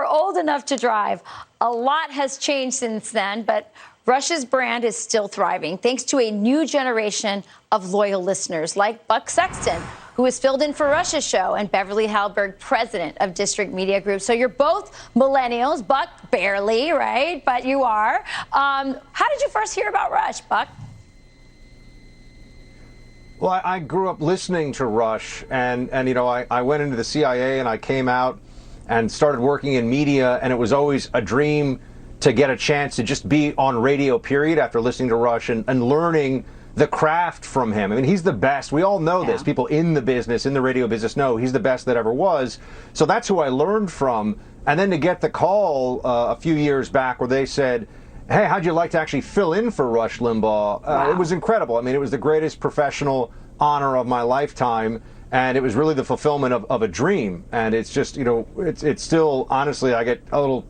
old enough to drive. A lot has changed since then, but Rush's brand is still thriving thanks to a new generation of loyal listeners like Buck Sexton, who has filled in for Rush's show, and Beverly Hallberg, president of District Media Group. So you're both millennials. Buck, barely, right? But you are. How did you first hear about Rush, Buck? Well, I grew up listening to Rush, and you know, I went into the CIA and I came out and started working in media, and it was always a dream to get a chance to just be on radio, period, after listening to Rush and learning the craft from him. I mean, he's the best. We all know this. People in the business, in the radio business, know he's the best that ever was. So that's who I learned from. And then to get the call a few years back where they said, hey, how'd you like to actually fill in for Rush Limbaugh? Wow. It was incredible. I mean, it was the greatest professional honor of my lifetime. And it was really the fulfillment of a dream. And it's just, you know, it's still, honestly, I get a little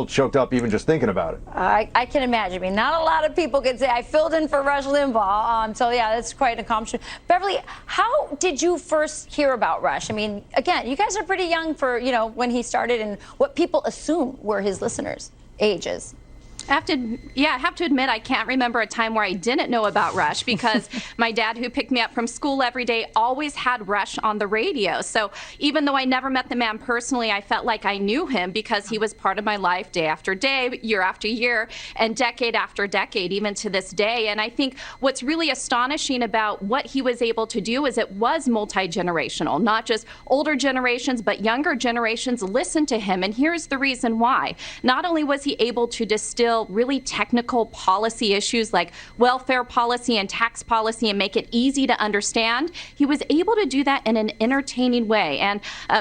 choked up even just thinking about it. I can imagine. I mean, not a lot of people can say, I filled in for Rush Limbaugh. So, yeah, that's quite an accomplishment. Beverly, how did you first hear about Rush? I mean, again, you guys are pretty young for, you know, when he started and what people assume were his listeners' ages. I have to admit, I can't remember a time where I didn't know about Rush because my dad, who picked me up from school every day, always had Rush on the radio. So even though I never met the man personally, I felt like I knew him because he was part of my life day after day, year after year, and decade after decade, even to this day. And I think what's really astonishing about what he was able to do is it was multi-generational, not just older generations, but younger generations listened to him. And here's the reason why. Not only was he able to distill really technical policy issues like welfare policy and tax policy and make it easy to understand, he was able to do that in an entertaining way. And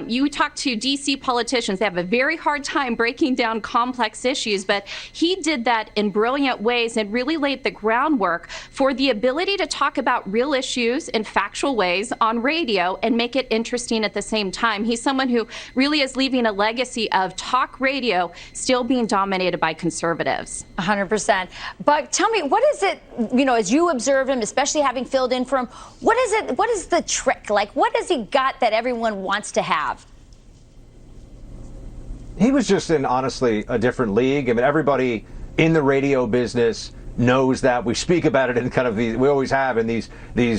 you talk to DC politicians, they have a very hard time breaking down complex issues, but he did that in brilliant ways and really laid the groundwork for the ability to talk about real issues in factual ways on radio and make it interesting at the same time. He's someone who really is leaving a legacy of talk radio still being dominated by conservatives. 100%. But tell me, what is it, you know, as you observe him, especially having filled in for him, what is it, what is the trick? Like, what has he got that everyone wants to have? He was just in, honestly, a different league. I mean, everybody in the radio business knows that. We speak about it in kind of we always have in these you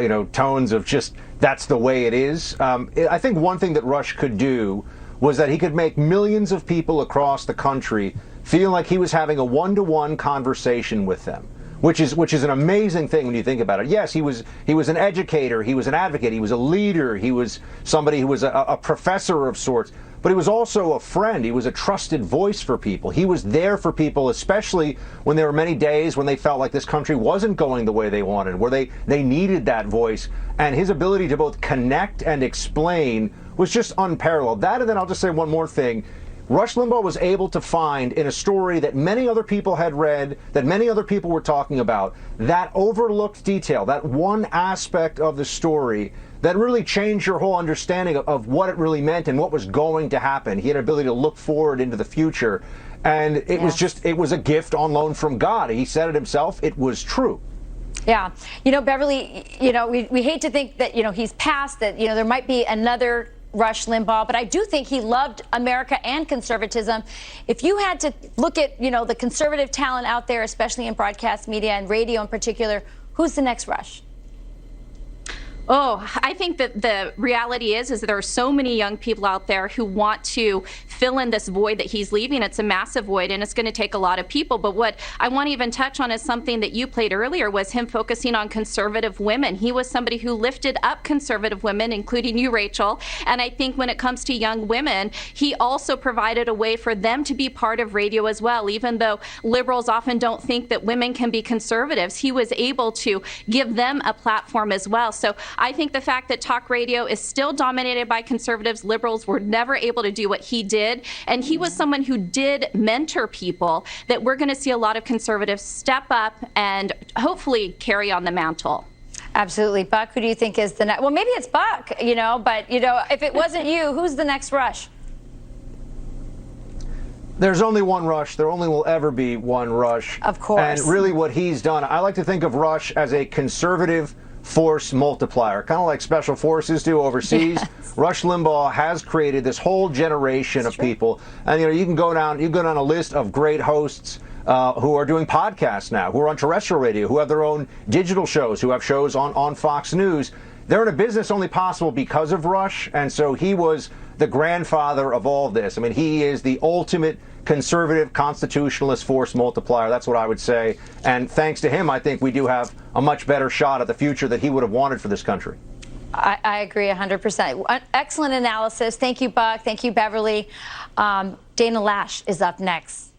know, tones of just, that's the way it is. I think one thing that Rush could do was that he could make millions of people across the country feel like he was having a one-to-one conversation with them, which is an amazing thing when you think about it. Yes, he was an educator, he was an advocate, he was a leader, he was somebody who was a professor of sorts, but he was also a friend. He was a trusted voice for people. He was there for people, especially when there were many days when they felt like this country wasn't going the way they wanted, where they needed that voice. And his ability to both connect and explain was just unparalleled. That, and then I'll just say one more thing. Rush Limbaugh was able to find in a story that many other people had read, that many other people were talking about, that overlooked detail, that one aspect of the story that really changed your whole understanding of what it really meant and what was going to happen. He had an ability to look forward into the future. And it was a gift on loan from God. He said it himself. It was true. Yeah. You know, Beverly, you know, we hate to think that, you know, he's passed, that, you know, there might be another Rush Limbaugh, but I do think he loved America and conservatism. If you had to look at, you know, the conservative talent out there, especially in broadcast media and radio in particular, who's the next Rush? Oh, I think that the reality is that there are so many young people out there who want to fill in this void that he's leaving. It's a massive void, and it's going to take a lot of people. But what I want to even touch on is something that you played earlier, was him focusing on conservative women. He was somebody who lifted up conservative women, including you, Rachel. And I think when it comes to young women, he also provided a way for them to be part of radio as well. Even though liberals often don't think that women can be conservatives, he was able to give them a platform as well. So I think the fact that talk radio is still dominated by conservatives, liberals were never able to do what he did. And he was someone who did mentor people, that we're going to see a lot of conservatives step up and hopefully carry on the mantle. Absolutely. Buck, who do you think is the next? Well, maybe it's Buck, you know, but, you know, if it wasn't you, who's the next Rush? There's only one Rush. There only will ever be one Rush. Of course. And really what he's done, I like to think of Rush as a conservative force multiplier, kind of like special forces do overseas. Yes. Rush Limbaugh has created this whole generation of people, and you can go down a list of great hosts who are doing podcasts now, who are on terrestrial radio, who have their own digital shows, who have shows on Fox News. They're in a business only possible because of Rush, and so he was the grandfather of all this. I mean, he is the ultimate conservative constitutionalist force multiplier. That's what I would say. And thanks to him, I think we do have a much better shot at the future that he would have wanted for this country. I agree 100%. Excellent analysis. Thank you, Buck. Thank you, Beverly. Dana Lash is up next.